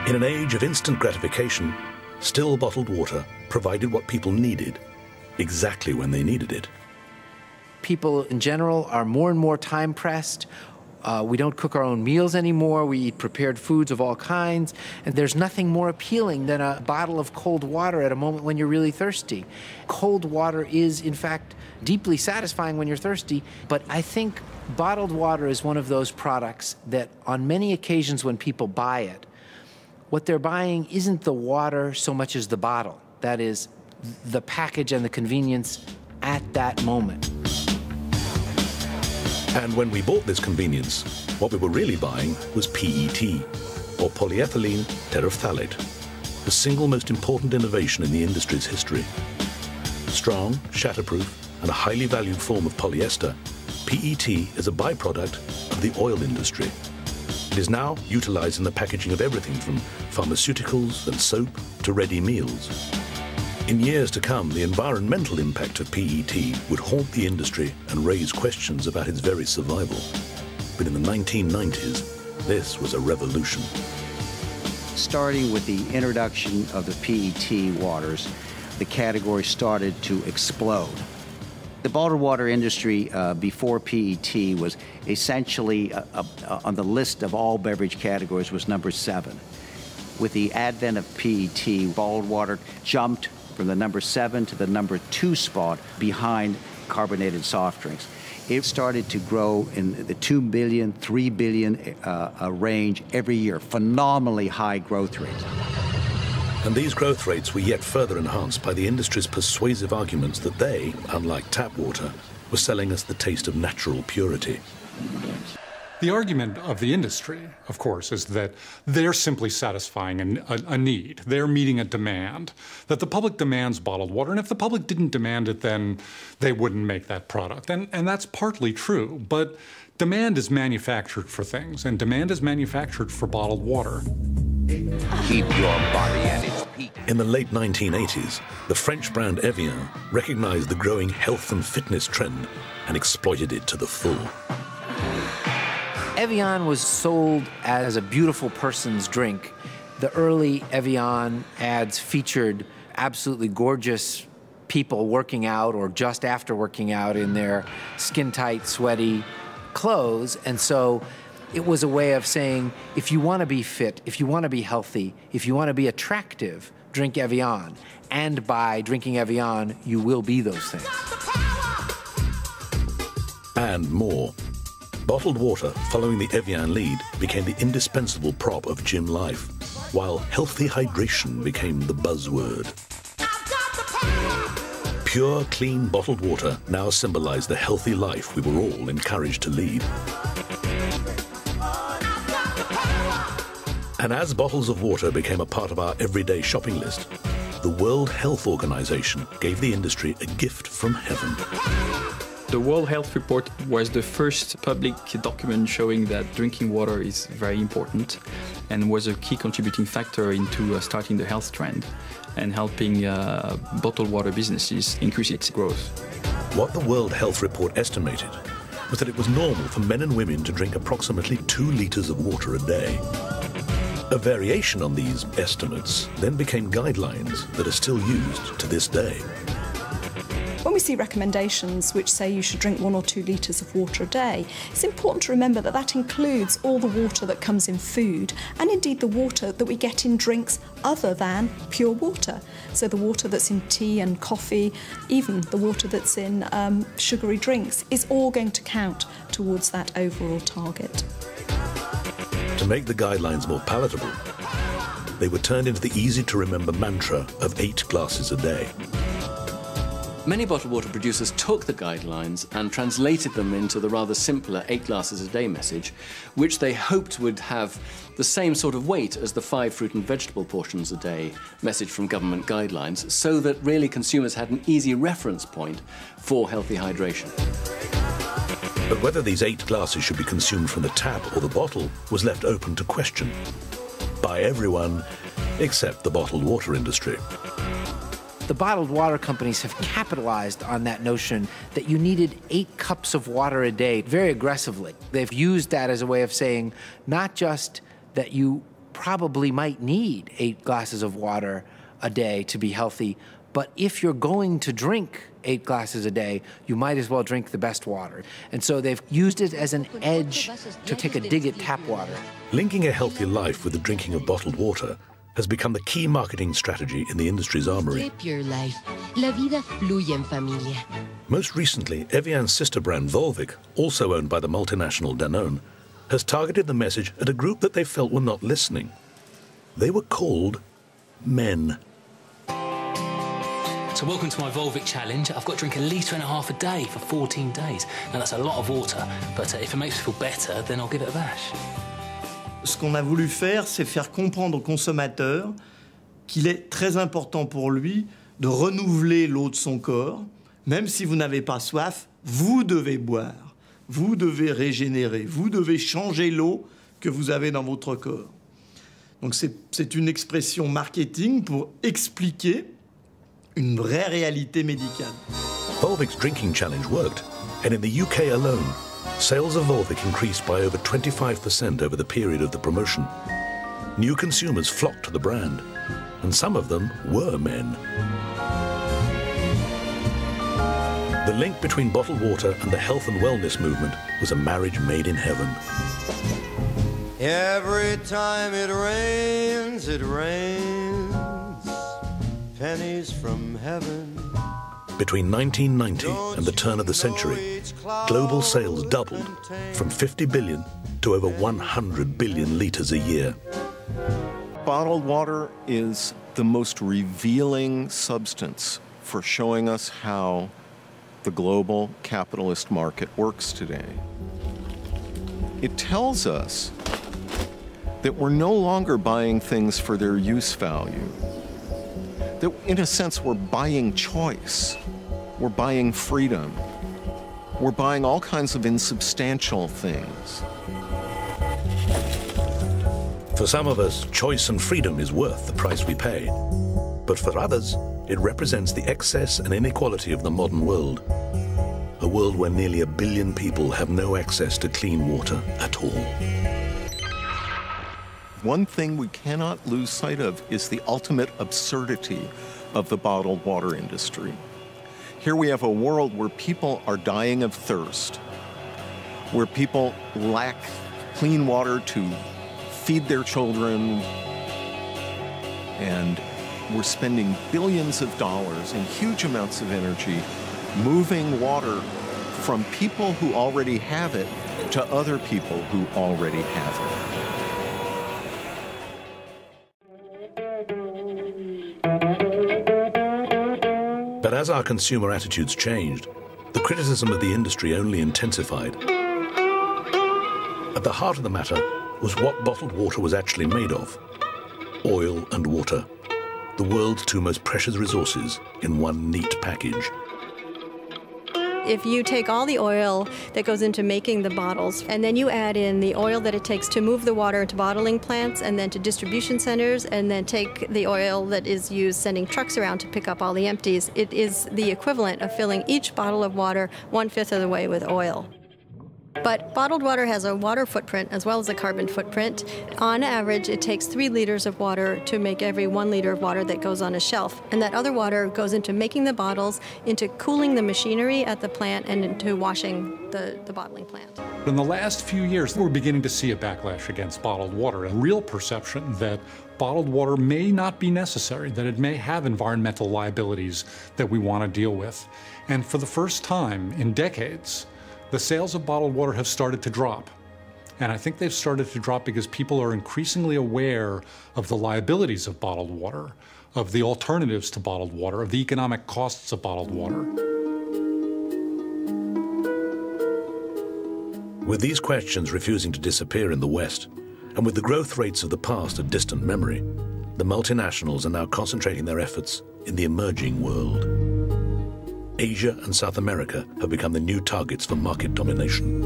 In an age of instant gratification, still bottled water provided what people needed, exactly when they needed it. People in general are more and more time-pressed. We don't cook our own meals anymore. We eat prepared foods of all kinds. And there's nothing more appealing than a bottle of cold water at a moment when you're really thirsty. Cold water is, in fact, deeply satisfying when you're thirsty. But I think bottled water is one of those products that on many occasions when people buy it, what they're buying isn't the water so much as the bottle. That is, the package and the convenience at that moment. And when we bought this convenience, what we were really buying was PET, or polyethylene terephthalate, the single most important innovation in the industry's history. Strong, shatterproof, and a highly valued form of polyester, PET is a byproduct of the oil industry. It is now utilized in the packaging of everything from pharmaceuticals and soap to ready meals. In years to come, the environmental impact of PET would haunt the industry and raise questions about its very survival. But in the 1990s, this was a revolution. Starting with the introduction of the PET waters, the category started to explode. The bottled water industry before PET was essentially on the list of all beverage categories was number 7. With the advent of PET, bottled water jumped from the number 7 to the number 2 spot behind carbonated soft drinks. It started to grow in the 2 billion, 3 billion range every year, phenomenally high growth rates. And these growth rates were yet further enhanced by the industry's persuasive arguments that they, unlike tap water, were selling us the taste of natural purity. The argument of the industry, of course, is that they're simply satisfying a need. They're meeting a demand, that the public demands bottled water, and if the public didn't demand it, then they wouldn't make that product. And that's partly true, but demand is manufactured for things, and demand is manufactured for bottled water. Keep your body at its peak. In the late 1980s, the French brand Evian recognized the growing health and fitness trend and exploited it to the full. Evian was sold as a beautiful person's drink. The early Evian ads featured absolutely gorgeous people working out or just after working out in their skin-tight, sweaty clothes. And so it was a way of saying, if you want to be fit, if you want to be healthy, if you want to be attractive, drink Evian. And by drinking Evian, you will be those things. And more. Bottled water, following the Evian lead, became the indispensable prop of gym life, while healthy hydration became the buzzword. Pure, clean bottled water now symbolized the healthy life we were all encouraged to lead. And as bottles of water became a part of our everyday shopping list, the World Health Organization gave the industry a gift from heaven. The World Health Report was the first public document showing that drinking water is very important and was a key contributing factor into starting the health trend and helping bottled water businesses increase its growth. What the World Health Report estimated was that it was normal for men and women to drink approximately 2 liters of water a day. A variation on these estimates then became guidelines that are still used to this day. When we see recommendations which say you should drink 1 or 2 litres of water a day, it's important to remember that that includes all the water that comes in food and indeed the water that we get in drinks other than pure water. So the water that's in tea and coffee, even the water that's in sugary drinks, is all going to count towards that overall target. To make the guidelines more palatable, they were turned into the easy-to-remember mantra of 8 glasses a day. Many bottled water producers took the guidelines and translated them into the rather simpler 8 glasses a day message, which they hoped would have the same sort of weight as the 5 fruit and vegetable portions a day message from government guidelines, so that really consumers had an easy reference point for healthy hydration. But whether these 8 glasses should be consumed from the tap or the bottle was left open to question by everyone except the bottled water industry. The bottled water companies have capitalized on that notion that you needed 8 cups of water a day very aggressively. They've used that as a way of saying not just that you probably might need 8 glasses of water a day to be healthy. But if you're going to drink 8 glasses a day, you might as well drink the best water. And so they've used it as an edge to take a dig at tap water. Linking a healthy life with the drinking of bottled water has become the key marketing strategy in the industry's armory. Pure life. La vida fluye en familia. Most recently, Evian's sister brand Volvic, also owned by the multinational Danone, has targeted the message at a group that they felt were not listening. They were called men. So welcome to my Volvic challenge. I've got to drink 1.5 litres a day for 14 days. Now that's a lot of water, but if it makes me feel better, then I'll give it a bash. Ce qu'on a voulu faire, c'est faire comprendre au consommateur qu'il est très important pour lui de renouveler l'eau de son corps. Même si vous n'avez pas soif, vous devez boire, vous devez régénérer, vous devez changer l'eau que vous avez dans votre corps. Donc c'est une expression marketing pour expliquer une vraie réalité médicale. Volvic's drinking challenge worked, and in the UK alone, sales of Volvic increased by over 25% over the period of the promotion. New consumers flocked to the brand, and some of them were men. The link between bottled water and the health and wellness movement was a marriage made in heaven. Every time it rains, pennies from heaven. Between 1990 and the turn of the century, global sales doubled from 50 billion to over 100 billion litres a year. Bottled water is the most revealing substance for showing us how the global capitalist market works today. It tells us that we're no longer buying things for their use value. That, in a sense, we're buying choice. We're buying freedom. We're buying all kinds of insubstantial things. For some of us, choice and freedom is worth the price we pay. But for others, it represents the excess and inequality of the modern world. A world where nearly 1 billion people have no access to clean water at all. One thing we cannot lose sight of is the ultimate absurdity of the bottled water industry. Here we have a world where people are dying of thirst, where people lack clean water to feed their children, and we're spending billions of dollars and huge amounts of energy moving water from people who already have it to other people who already have it. But as our consumer attitudes changed, the criticism of the industry only intensified. At the heart of the matter was what bottled water was actually made of: oil and water, the world's 2 most precious resources in one neat package. If you take all the oil that goes into making the bottles, and then you add in the oil that it takes to move the water into bottling plants and then to distribution centers, and then take the oil that is used sending trucks around to pick up all the empties, it is the equivalent of filling each bottle of water 1/5 of the way with oil. But bottled water has a water footprint as well as a carbon footprint. On average, it takes 3 liters of water to make every 1 liter of water that goes on a shelf. And that other water goes into making the bottles, into cooling the machinery at the plant, and into washing the bottling plant. In the last few years, we're beginning to see a backlash against bottled water, a real perception that bottled water may not be necessary, that it may have environmental liabilities that we want to deal with. And for the first time in decades, the sales of bottled water have started to drop. And I think they've started to drop because people are increasingly aware of the liabilities of bottled water, of the alternatives to bottled water, of the economic costs of bottled water. With these questions refusing to disappear in the West, and with the growth rates of the past a distant memory, the multinationals are now concentrating their efforts in the emerging world. Asia and South America have become the new targets for market domination.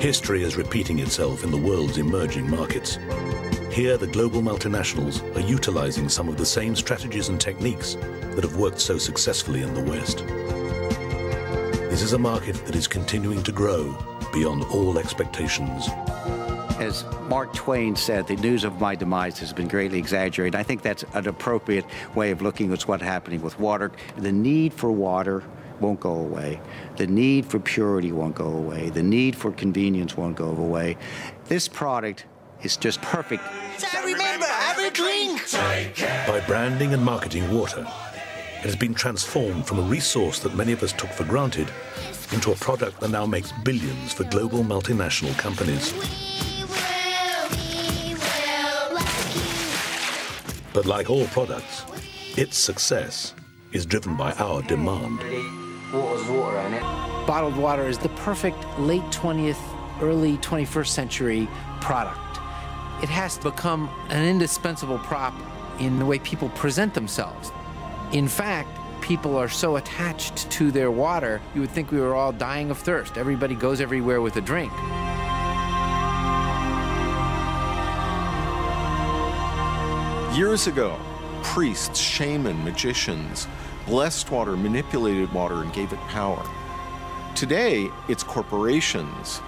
History is repeating itself in the world's emerging markets. Here, the global multinationals are utilizing some of the same strategies and techniques that have worked so successfully in the West. This is a market that is continuing to grow beyond all expectations. As Mark Twain said, the news of my demise has been greatly exaggerated. I think that's an appropriate way of looking at what's happening with water. The need for water won't go away. The need for purity won't go away. The need for convenience won't go away. This product is just perfect. So remember, have a drink. By branding and marketing water, it has been transformed from a resource that many of us took for granted into a product that now makes billions for global multinational companies. But like all products, its success is driven by our demand. Bottled water is the perfect late 20th, early 21st century product. It has become an indispensable prop in the way people present themselves. In fact, people are so attached to their water, you would think we were all dying of thirst. Everybody goes everywhere with a drink. Years ago, priests, shaman, magicians blessed water, manipulated water, and gave it power. Today, it's corporations,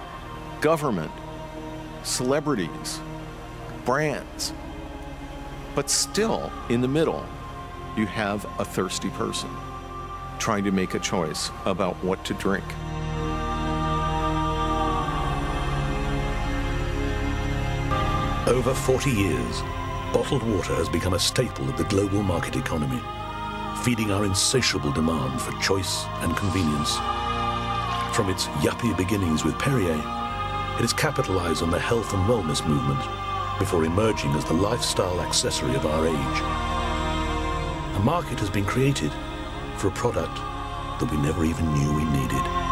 government, celebrities, brands. But still, in the middle, you have a thirsty person trying to make a choice about what to drink. Over 40 years, bottled water has become a staple of the global market economy, feeding our insatiable demand for choice and convenience. From its yuppie beginnings with Perrier, it has capitalized on the health and wellness movement before emerging as the lifestyle accessory of our age. A market has been created for a product that we never even knew we needed.